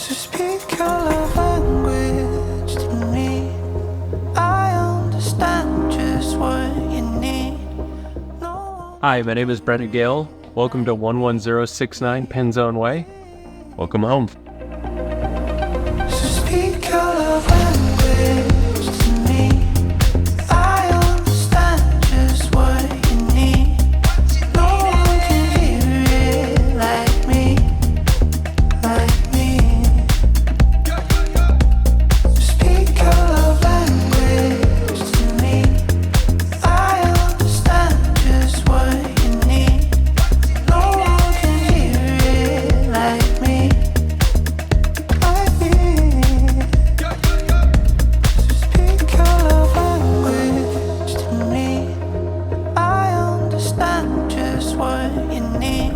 So speak your love language to me. I understand just what you need. Hi, my name is Brendan Gale. Welcome to 11069 Pinzon Way. Welcome home. So speak your love language to me. I understand just what you need. No one can hear it like me, like me. So speak your love language to me. I understand just what you need. No one can hear it like me, like me. So speak your love language to me. I understand just what you need.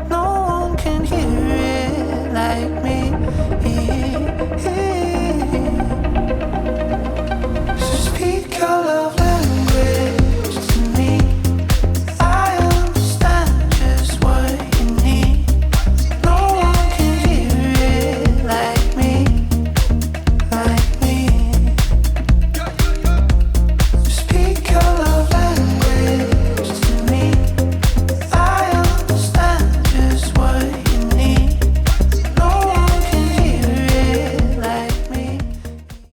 No one can hear it like me.